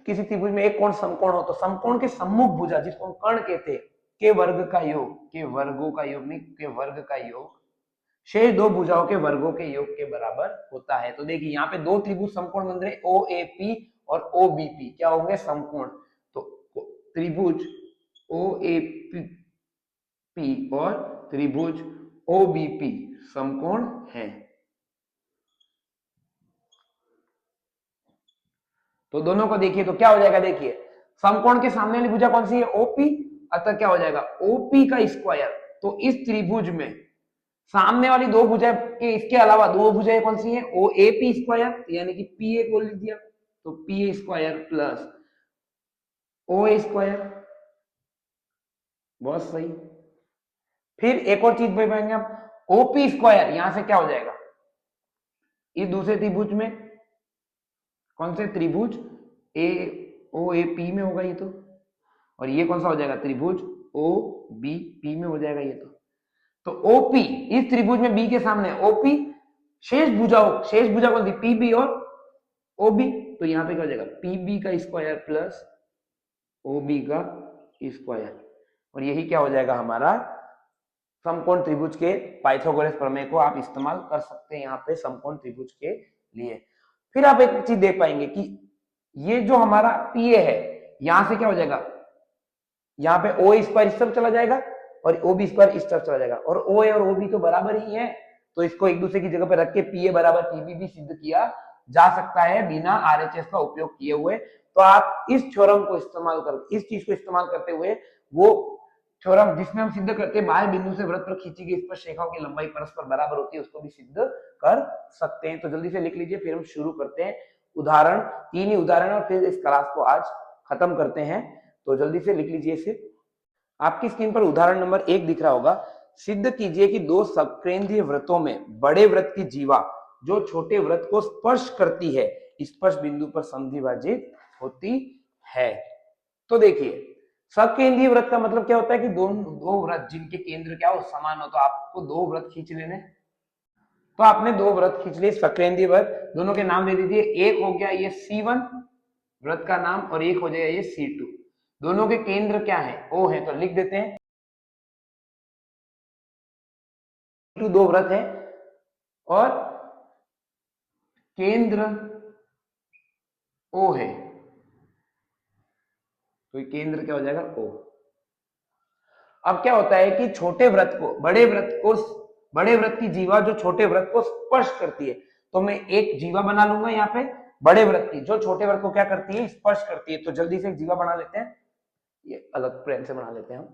किसी त्रिभुज में एक कोण समकोण हो, तो समकोण के सम्मुख भुजा जिसको हम कर्ण कहते हैं, के वर्ग का योग, के वर्गों का योग नहीं, के वर्ग का योग शेष दो भुजाओं के वर्गों के योग के बराबर होता है। तो देखिए यहाँ पे दो त्रिभुज समकोण बन रहे, ओ ए पी और ओ बी पी, क्या होंगे, समकोण। तो त्रिभुज ओ ए पी और त्रिभुज ओ बी पी समकोण है। तो दोनों को देखिए तो क्या हो जाएगा, देखिए समकोण के सामने वाली भुजा कौन सी है, ओपी, अतः क्या हो जाएगा, ओपी का स्क्वायर। तो इस त्रिभुज में सामने वाली दो भुजा के इसके अलावा दो भुजाएं कौन सी है, ओ ए पी स्क्वायर, यानी कि पी ए बोल दिया, तो P A square plus O A square. बहुत सही। फिर एक और चीज पाएंगे हम, ओपी स्क्वायर, यहां से क्या हो जाएगा, इस दूसरे त्रिभुज में, कौन से त्रिभुज ए ओ ए पी में होगा ये और ये कौन सा हो जाएगा, त्रिभुज ओ बी पी में हो जाएगा ये तो ओपी इस त्रिभुज में बी के सामने ओपी, शेष भुजा कौन सी, पीबी और ओबी। तो यहां पे क्या हो जाएगा, पीबी का स्क्वायर प्लस ओबी का स्क्वायर, और यही क्या हो जाएगा हमारा समकोण त्रिभुज के पाइथागोरस प्रमेय को आप इस्तेमाल कर सकते हैं यहाँ पे समकोण त्रिभुज के लिए। फिर आप एक चीज देख पाएंगे कि ये जो हमारा पीए है, यहां से क्या हो जाएगा, यहाँ पे ओ स्क्वायर इस तरफ चला जाएगा और ओ बी स्क्वायर इस तरफ चला जाएगा, और ओ ए और ओ बी तो बराबर ही है, तो इसको एक दूसरे की जगह पे रख के पीए बराबर पीबी भी सिद्ध किया जा सकता है बिना आरएचएस का उपयोग किए हुए। तो आप इस थ्योरम को इस्तेमाल कर, इस चीज को इस्तेमाल करते हुए, वो थ्योरम जिसमें हम सिद्ध करते हैं बाह्य बिंदु से वृत्त पर खींची गई स्पर्श रेखाओं की लंबाई परस्पर बराबर होती है, उसको भी सिद्ध कर सकते हैं। तो जल्दी से लिख लीजिए, फिर हम शुरू करते हैं उदाहरण, 3 ही उदाहरण, और फिर इस क्लास को आज खत्म करते हैं। तो जल्दी से लिख लीजिए इसे। आपकी स्क्रीन पर उदाहरण नंबर 1 दिख रहा होगा। सिद्ध कीजिए कि दो सप्रेंद्रीय वृत्तों में बड़े वृत्त की जीवा जो छोटे वृत्त को स्पर्श करती है स्पर्श बिंदु पर संधिभाजित होती है। तो देखिए सकेंद्रीय वृत्त का मतलब क्या होता है कि दो वृत्त जिनके केंद्र क्या हो समान हो, तो आपको दो वृत्त खींच लेने। तो आपने दो वृत्त खींच लिए सकेंद्रीय वृत्त, दोनों के नाम दे दीजिए। एक हो गया ये C1 वृत्त का नाम और एक हो जाएगा ये C2। दोनों के केंद्र क्या है, O है, तो लिख देते हैं दो वृत्त है और केंद्र O है, तो ये केंद्र क्या हो जाएगा O। अब क्या होता है कि छोटे वृत्त को बड़े वृत्त की जीवा जो छोटे वृत्त को स्पर्श करती है, तो मैं एक जीवा बना लूंगा यहाँ पे बड़े वृत्त की जो छोटे वृत्त को क्या करती है, स्पर्श करती है। तो जल्दी से एक जीवा बना लेते हैं, ये अलग पेन से बना लेते हैं हम।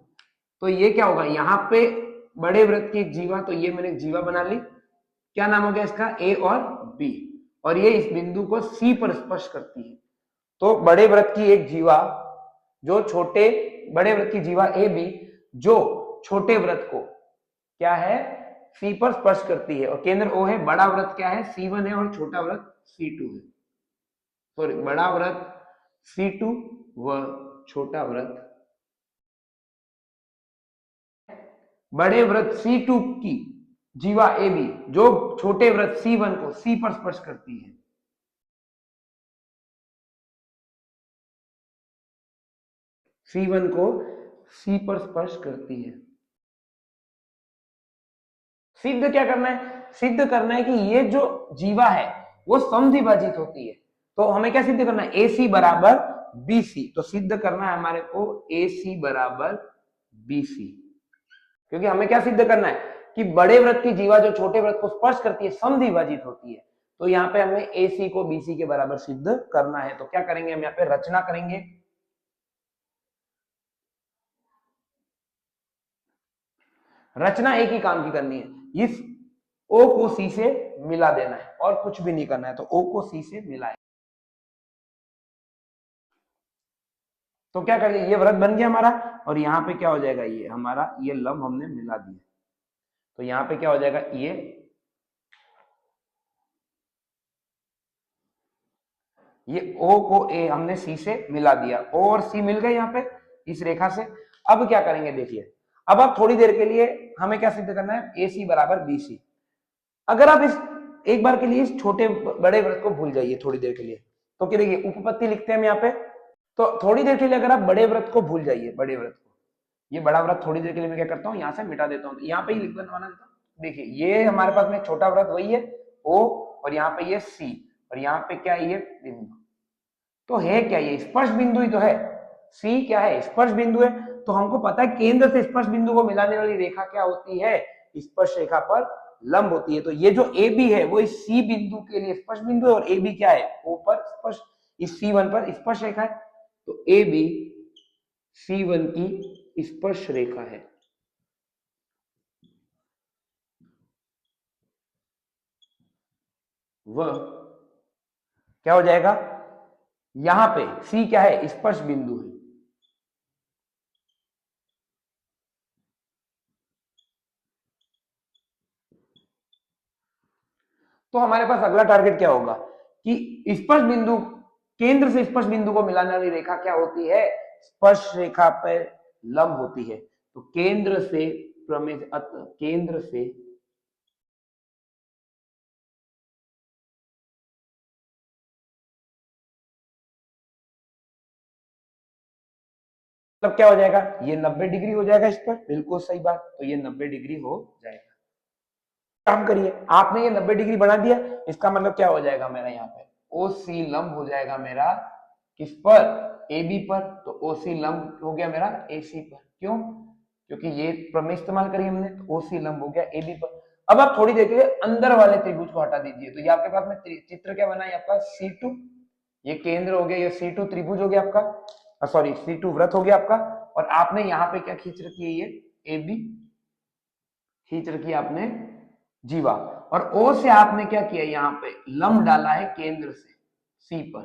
तो ये क्या होगा, यहाँ पे बड़े वृत्त की एक जीवा, तो ये मैंने एक जीवा बना ली। क्या नाम हो गया इसका, ए और बी, और ये इस बिंदु को सी पर स्पर्श करती है। तो बड़े वृत्त की एक जीवा जो बड़े वृत्त की जीवा ए बी जो छोटे वृत्त को क्या है, सी पर स्पर्श करती है, और केंद्र ओ है। बड़ा वृत्त क्या है, C1 है, और छोटा वृत्त C2 है। सॉरी, बड़ा वृत्त C2 व छोटा वृत्त, बड़े वृत्त C2 की जीवा ए बी जो छोटे वृत्त C1 को सी पर स्पर्श करती है। C1 को सी पर स्पर्श करती है। सिद्ध क्या करना है, सिद्ध करना है कि ये जो जीवा है वो समद्विभाजित होती है। तो हमें क्या सिद्ध करना है, AC बराबर BC। तो सिद्ध करना है हमारे को AC बराबर BC, क्योंकि हमें क्या सिद्ध करना है कि बड़े वृत्त की जीवा जो छोटे वृत्त को स्पर्श करती है समद्विभाजित होती है। तो यहाँ पे हमें AC को BC के बराबर सिद्ध करना है। तो क्या करेंगे, हम यहाँ पे रचना करेंगे। रचना एक ही काम की करनी है, इस O को C से मिला देना है और कुछ भी नहीं करना है। तो O को C से मिलाए, तो क्या करेंगे, ये वृत्त बन गया हमारा, और यहाँ पे क्या हो जाएगा, ये हमारा ये लंब हमने मिला दिया। तो यहाँ पे क्या हो जाएगा, ये O को A हमने C से मिला दिया, O और C मिल गए यहाँ पे इस रेखा से। अब क्या करेंगे, देखिए अब आप थोड़ी देर के लिए हमें क्या सिद्ध करना है, AC बराबर BC। अगर आप इस एक बार के लिए इस छोटे बड़े वृत्त को भूल जाइए थोड़ी देर के लिए, तो क्या देखिए उपपत्ति लिखते हैं हम यहाँ पे। तो थोड़ी देर के लिए अगर आप बड़े वृत्त को भूल जाइए, बड़े वृत्त को, ये बड़ा वृत्त थोड़ी देर के लिए मैं क्या करता हूँ यहाँ से मिटा देता हूँ, यहाँ पे ही लिख बनवाना देता हूँ। देखिए ये हमारे पास में छोटा वृत्त वही है O, और यहाँ पे ये C, और यहाँ पे क्या है, ये बिंदु। तो है क्या, ये स्पर्श बिंदु ही तो है। C क्या है, स्पर्श बिंदु है। तो हमको पता है केंद्र से स्पर्श बिंदु को मिलाने वाली रेखा क्या होती है, स्पर्श रेखा पर लंब होती है। तो ये जो AB है वो इस C बिंदु के लिए स्पर्श बिंदु है, और AB क्या है, O पर स्पर्श, इस C1 पर स्पर्श रेखा है। तो AB C1 की स्पर्श रेखा है। वह क्या हो जाएगा, यहां पे C क्या है, स्पर्श बिंदु है। तो हमारे पास अगला टारगेट क्या होगा कि स्पर्श बिंदु, केंद्र से स्पर्श बिंदु को मिलाने वाली रेखा क्या होती है, स्पर्श रेखा पर लंब होती है। तो केंद्र से केंद्र से मतलब क्या हो जाएगा, ये 90 डिग्री हो जाएगा इस पर, बिल्कुल सही बात। तो ये 90 डिग्री हो जाएगा। काम करिए, आपने ये 90 डिग्री बना दिया, इसका मतलब क्या हो जाएगा मेरा, यहाँ पे OC लंब हो जाएगा मेरा किस पर, AB पर। तो OC लंब हो गया मेरा AC पर। क्यों, क्योंकि ये प्रमेय इस्तेमाल करी हमने, तो OC लंब हो गया AB पर। अब आप थोड़ी देर के लिए अंदर वाले त्रिभुज को हटा दीजिए। तो ये आपके पास में चित्र क्या बना है आपका, C2, ये केंद्र हो गया, ये C2 त्रिभुज हो गया आपका, सॉरी C2 वृत्त हो गया आपका। और आपने यहाँ पे क्या खींच रखी है, ये AB खींच रखी है आपने जीवा, और O से आपने क्या किया, यहाँ पे लंब डाला है केंद्र से C पर।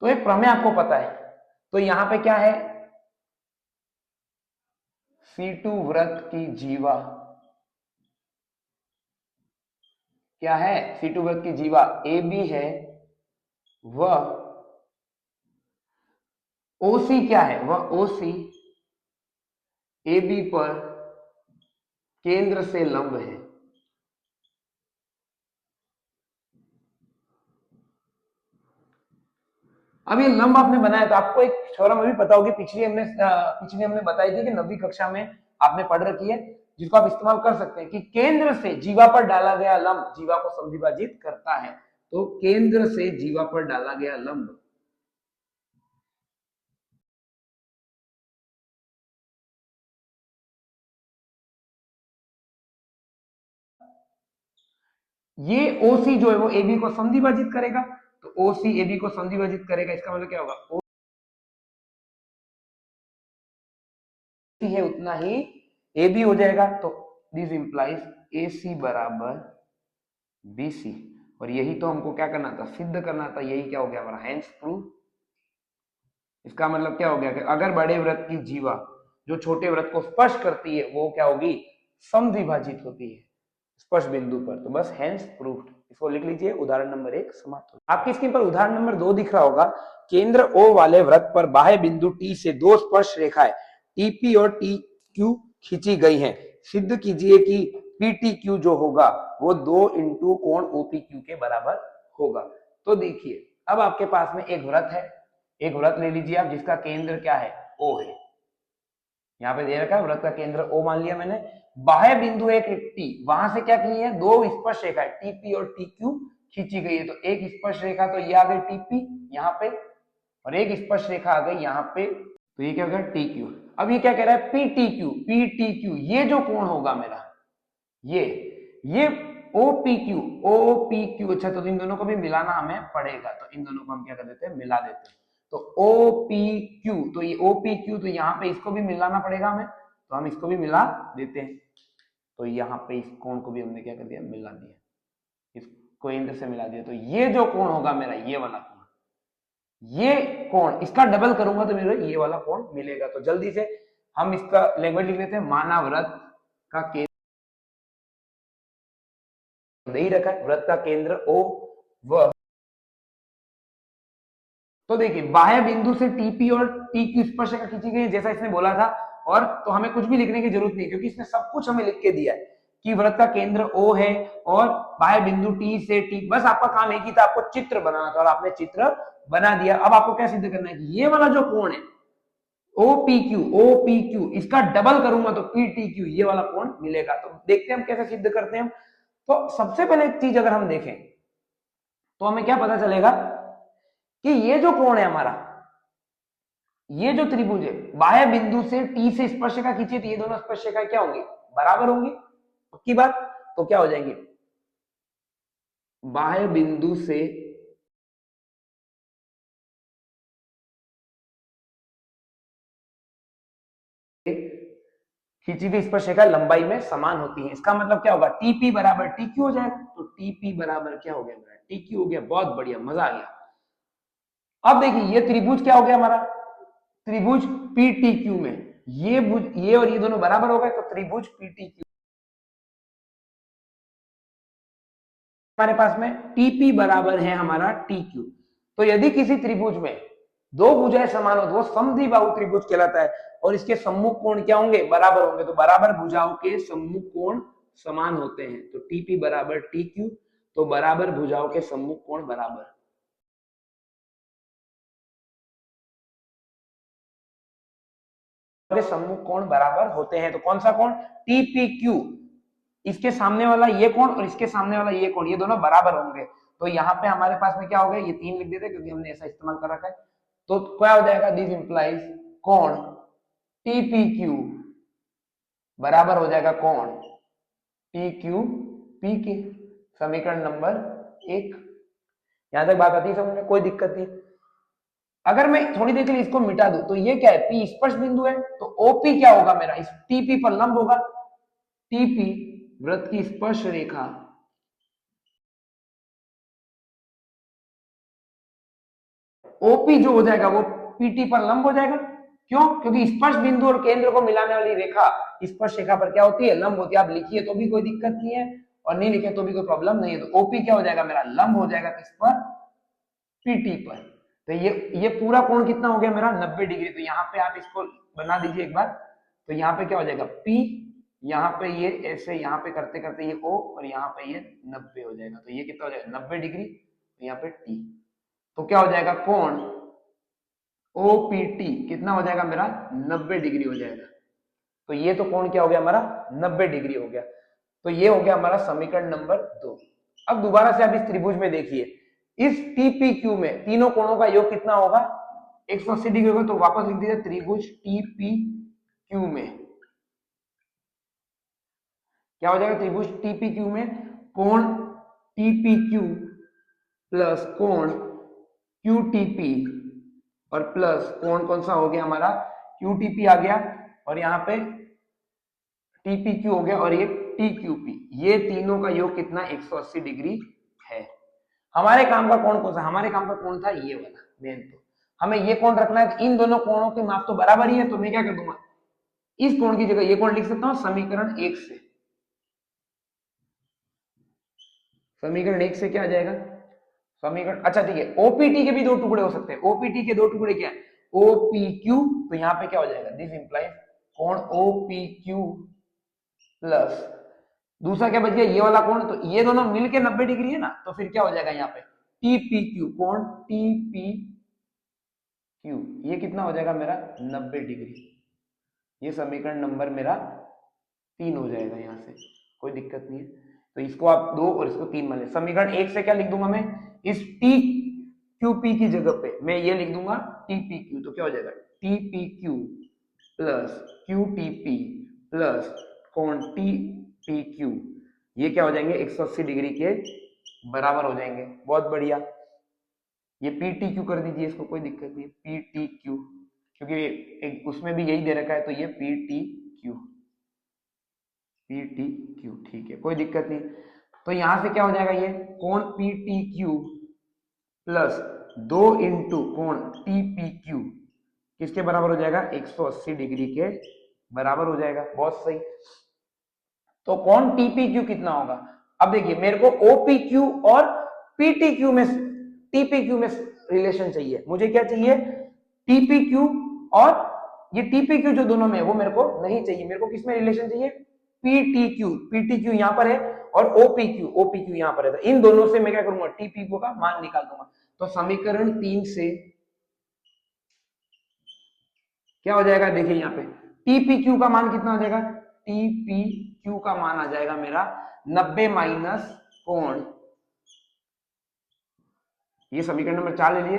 तो एक प्रमेय आपको पता है। तो यहाँ पे क्या है, C2 वृत्त की जीवा क्या है, C2 वृत्त की जीवा AB है, वह OC क्या है, वह OC AB पर केंद्र से लंब है। अब ये लंब आपने बनाया तो आपको एक थ्योरम अभी पता होगी, पिछली हमने बताई थी कि 9वीं कक्षा में आपने पढ़ रखी है, जिसको आप इस्तेमाल कर सकते हैं कि केंद्र से जीवा पर डाला गया लंब जीवा को समद्विभाजित करता है। तो केंद्र से जीवा पर डाला गया लंब ये OC जो है वो AB को समद्विभाजित करेगा, तो OC AB को समद्विभाजित करेगा, इसका मतलब क्या होगा, OC है उतना ही AB हो जाएगा। तो दिस इंप्लाइज AC बराबर BC, और यही तो हमको क्या करना था, सिद्ध करना था। यही क्या हो गया हमारा, हेंस प्रूफ। इसका मतलब क्या हो गया कि अगर बड़े वृत्त की जीवा जो छोटे वृत्त को स्पर्श करती है वो क्या होगी, समद्विभाजित होती है स्पर्श बिंदु पर। तो बस हेंस प्रूफ्ड, इसको लिख लीजिए, उदाहरण नंबर 1 समाप्त हो। आपकी स्क्रीन पर उदाहरण नंबर 2 दिख रहा होगा। केंद्र O वाले वृत्त पर बाह्य बिंदु T से दो स्पर्श रेखाएं TP और TQ खींची गई हैं। सिद्ध कीजिए कि PTQ जो होगा वो 2 इंटू कोण OPQ के बराबर होगा। तो देखिए, अब आपके पास में एक वृत्त है, एक वृत्त ले लीजिए आप जिसका केंद्र क्या है, O है। यहाँ पे दे रखा है वृत्त का केंद्र O मान लिया मैंने। बाह्य बिंदु एक T, वहां से क्या की है, दो स्पर्श रेखाएं TP और TQ खींची गई है। तो एक स्पर्श रेखा तो ये आ गई TP यहाँ पे, और एक स्पर्श रेखा आ गई यहाँ पे, तो ये क्या हो गया TQ। अब ये क्या कह रहा है, PTQ, ये जो कोण होगा मेरा, ये OPQ, अच्छा तो इन दोनों को भी मिलाना हमें पड़ेगा, तो इन दोनों को हम क्या कर देते हैं, मिला देते हैं। तो OPQ, तो ये OPQ, तो यहाँ पे इसको भी मिलाना पड़ेगा हमें, तो हम इसको भी मिला देते हैं। तो यहाँ पे इस कोण को भी हमने क्या कर दिया, मिला दिया, इस केंद्र से मिला दिया। तो ये जो कोण होगा मेरा, ये वाला कोण, ये कोण, इसका डबल करूंगा तो मेरे ये वाला कोण मिलेगा। तो जल्दी से हम इसका लैंग्वेज लिख लेते हैं, माना वृत्त का केंद्र नहीं रखा है, वृत्त का केंद्र O व, तो देखिए बाह्य बिंदु से TP और TQ स्पर्शरेखा खींची गई है जैसा इसने बोला था। और तो हमें कुछ भी लिखने की जरूरत नहीं, क्योंकि इसने सब कुछ हमें लिख के दिया है कि वृत्त का केंद्र O है और बाह्य बिंदु T से T, बस आपका काम एक ही था, आपको चित्र बनाना था और आपने चित्र बना दिया। अब आपको क्या सिद्ध करना है कि ये वाला जो कोण है OPQ, इसका डबल करूंगा तो PTQ, ये वाला कोण मिलेगा। तो देखते हैं हम कैसे सिद्ध करते हैं। तो सबसे पहले एक चीज अगर हम देखें तो हमें क्या पता चलेगा कि ये जो कोण है हमारा, ये जो त्रिभुज है, बाह्य बिंदु से T से स्पर्शरेखा खींची, तो ये दोनों स्पर्शरेखाएं क्या होंगी, बराबर होंगी। पक्की बात। तो क्या हो जाएंगे, बाह्य बिंदु से खींची गई स्पर्शरेखा लंबाई में समान होती है। इसका मतलब क्या होगा, TP बराबर TQ हो जाएगा। तो TP बराबर क्या हो गया मेरा, TQ हो गया। बहुत बढ़िया, मजा आ गया। अब देखिए ये त्रिभुज क्या हो गया हमारा, त्रिभुज PTQ में ये और ये दोनों बराबर हो गए, तो त्रिभुज PTQ हमारे पास में TP बराबर है हमारा TQ। तो यदि किसी त्रिभुज में दो भुजाएं समान हो तो वो समद्विबाहु त्रिभुज कहलाता है, और इसके सम्मुख कोण क्या होंगे, बराबर होंगे। तो बराबर भुजाओं के सम्मुख कोण समान होते हैं। तो TP बराबर TQ, तो बराबर भुजाओं के सम्मुख कोण बराबर। सम्मुख कोण बराबर होते हैं। तो कौन सा कोण, TPQ, इसके सामने वाला ये कोण और इसके सामने वाला ये कोण, ये दोनों बराबर होंगे। तो यहाँ पे हमारे पास में क्या हो गया, ये 3 लिख देते क्योंकि हमने ऐसा इस्तेमाल कर रखा है। तो क्या हो जाएगा, दिस इंप्लाइज कोण TPQ बराबर हो जाएगा कोण TQPK। समीकरण नंबर 1। यहां तक बात आती है समझ में, कोई दिक्कत नहीं। अगर मैं थोड़ी देर के लिए इसको मिटा दूं तो ये क्या है, P स्पर्श बिंदु है, तो OP क्या होगा मेरा, इस TP पर लंब होगा। TP वृत्त की स्पर्श रेखा OP जो हो जाएगा वो PT पर लंब हो जाएगा। क्यों, क्योंकि स्पर्श बिंदु और केंद्र को मिलाने वाली रेखा स्पर्श रेखा पर क्या होती है, लंब होती है। आप लिखिए तो भी कोई दिक्कत नहीं है, और नहीं लिखे तो भी कोई प्रॉब्लम नहीं है। तो ओपी क्या हो जाएगा मेरा, लंब हो जाएगा किस पर, पीटी पर। तो ये पूरा कोण कितना हो गया मेरा, 90 डिग्री। तो यहाँ पे आप इसको बना दीजिए एक बार। तो यहाँ पे क्या हो जाएगा, पी, यहाँ पे ये ऐसे यहाँ पे करते करते ये ओ, और यहाँ पे ये 90 हो जाएगा। तो ये कितना हो जाएगा 90 डिग्री, यहाँ पे टी। तो क्या हो जाएगा, कोण ओपीटी कितना हो जाएगा मेरा, 90 डिग्री हो जाएगा। तो ये तो कोण क्या हो गया हमारा, 90 डिग्री हो गया। तो ये हो गया हमारा समीकरण नंबर 2। अब दोबारा से आप इस त्रिभुज में देखिए, इस टीपीक्यू में तीनों कोणों का योग कितना होगा, 180 डिग्री होगा। तो वापस लिख दीजिए, त्रिभुज टीपीक्यू में क्या हो जाएगा, त्रिभुज टीपीक्यू में कोण टीपीक्यू प्लस कोण क्यूटीपी और प्लस कोण कौन सा हो गया हमारा, क्यूटीपी आ गया, और यहाँ पे टीपीक्यू हो गया, और ये टीक्यूपी। ये तीनों का योग कितना, 180 डिग्री है। हमारे काम का कोण कौन सा, हमारे काम का कोण था ये वाला मेन। तो हमें ये कोण रखना है। इन दोनों कोणों की माप तो बराबर ही है, तो मैं क्या कर दूंगा, इस कोण की जगह ये कोण लिख सकता हूं समीकरण 1 से। समीकरण 1 से क्या आ जाएगा, समीकरण, अच्छा ठीक है, ओपीटी के भी दो टुकड़े हो सकते हैं। ओपीटी के दो टुकड़े क्या है, ओपीक्यू। तो यहाँ पे क्या हो जाएगा, दिस इंप्लाइज कोण ओपीक्यू प्लस दूसरा क्या बच गया, ये वाला कोण। तो ये दोनों मिलके 90 डिग्री है ना, तो फिर क्या हो जाएगा यहाँ पे टीपीक्यू, कोण टीपीक्यू, ये कितना हो जाएगा मेरा 90 डिग्री। ये समीकरण नंबर मेरा 3 हो जाएगा, यहाँ से कोई दिक्कत नहीं है। तो इसको आप 2 और इसको 3 मान लें। समीकरण 1 से क्या लिख दूंगा मैं, इस टी क्यूपी की जगह पे मैं ये लिख दूंगा टीपीक्यू। तो क्या हो जाएगा टीपीक्यू प्लस क्यूटीपी प्लस कोण टीपीक्यू, ये क्या हो जाएंगे 180 डिग्री के बराबर हो जाएंगे। बहुत बढ़िया, ये पीटीक्यू कर दीजिए इसको, कोई दिक्कत नहीं है, पीटीक्यू, क्योंकि उसमें भी यही दे रखा है। तो ये पीटीक्यू, पीटीक्यू ठीक है, कोई दिक्कत नहीं। तो यहां से क्या हो जाएगा, ये कोण पीटीक्यू प्लस 2 इंटू कोण टीपीक्यू किसके बराबर हो जाएगा, 180 डिग्री के बराबर हो जाएगा। बहुत सही। तो कोण टीपीक्यू कितना होगा, अब देखिए मेरे को ओपीक्यू और पीटीक्यू में, टीपीक्यू में रिलेशन चाहिए। मुझे क्या चाहिए, टीपीक्यू, और ये टीपीक्यू जो दोनों में है वो मेरे को नहीं चाहिए। मेरे को किसमें रिलेशन चाहिए, पीटीक्यू। पीटीक्यू यहाँ पर है और ओपीक्यू यहाँ पर है। तो इन दोनों से मैं क्या करूंगा, टीपीक्यू का मान निकाल दूंगा। तो समीकरण 3 से क्या हो जाएगा, देखिए यहाँ पे टीपीक्यू का मान कितना हो जाएगा, टीपीक्यू का मान आ जाएगा मेरा 90 माइनस कोण, ये समीकरण नंबर 4 ले लिए,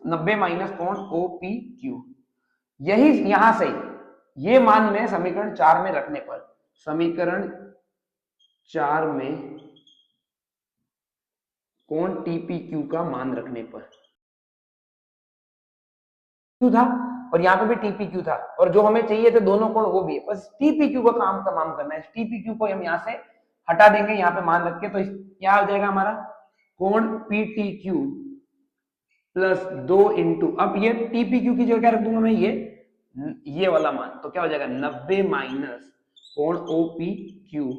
90 माइनस कोण ओपीक्यू। यही यहां से ये मान में समीकरण 4 में रखने पर, समीकरण 4 में कोण टीपीक्यू का मान रखने पर क्यू था, और यहाँ पे भी टीपीक्यू था, और जो हमें चाहिए थे दोनों कोण वो भी है। बस टीपीक्यू का काम तमाम करना है। टीपीक्यू को हम यहाँ से हटा देंगे, यहाँ पे मान रख के। तो क्या हो जाएगा हमारा, कोण पीटीक्यू प्लस 2 इंटू, अब ये टीपीक्यू की जगह क्या रख दूंगा मैं, ये वाला मान। तो क्या हो जाएगा 90 माइनस कोण ओपीक्यू,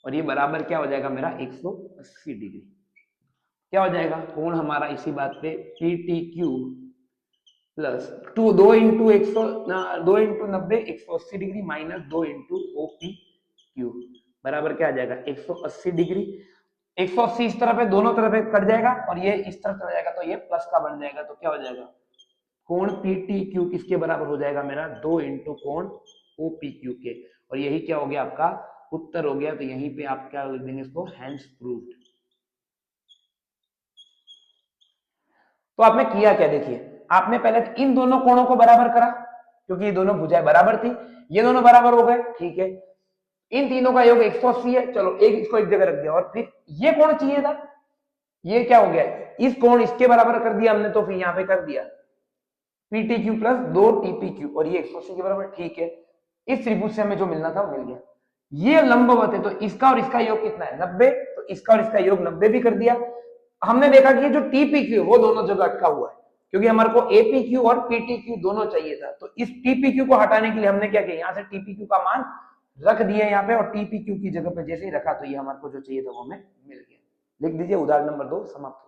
और ये बराबर क्या हो जाएगा मेरा 180 डिग्री। क्या हो जाएगा कोण हमारा इसी बात पे PTQ plus 2 into 90 180 degree minus 2 into OPQ बराबर क्या आ जाएगा 180 डिग्री। 180 इस तरफ है, दोनों तरफ है, कट जाएगा, और ये इस तरफ चला जाएगा, तो ये प्लस का बन जाएगा। तो क्या हो जाएगा कोण पीटीक्यू किसके बराबर हो जाएगा मेरा, 2 इंटू कोण ओपीक्यू के, और यही क्या हो गया आपका उत्तर हो गया। तो यहीं पे आप क्या लिख देंगे इसको, हेंस प्रूव्ड। तो आपने किया क्या, देखिए आपने पहले इन दोनों कोणों को बराबर करा, क्योंकि ये दोनों भुजाएं बराबर थी, ये दोनों बराबर हो गए, ठीक है। इन तीनों का योग 180 है, चलो इसको एक जगह रख दिया, और फिर ये कोण चाहिए था, ये क्या हो गया, इस कोण इसके बराबर कर दिया हमने, तो फिर यहाँ पे कर दिया पीटीक्यू प्लस 2 टीपीक्यू, और ये 180 के बराबर, ठीक है। इस त्रिभुज से हमें जो मिलना था वो मिल गया। ये लंबवत है, तो इसका और इसका योग कितना है 90, तो इसका और इसका योग 90 भी कर दिया। हमने देखा कि जो टीपीक्यू वो दोनों जगह अटका हुआ है, क्योंकि हमारे को एपीक्यू और पीटीक्यू दोनों चाहिए था। तो इस टीपीक्यू को हटाने के लिए हमने क्या किया, यहाँ से टीपीक्यू का मान रख दिए यहाँ पे और टी पी क्यू की जगह पे जैसे ही रखा तो ये हमारे को जो चाहिए था वो हमें मिल गया। लिख दीजिए उदाहरण नंबर 2 समाप्त।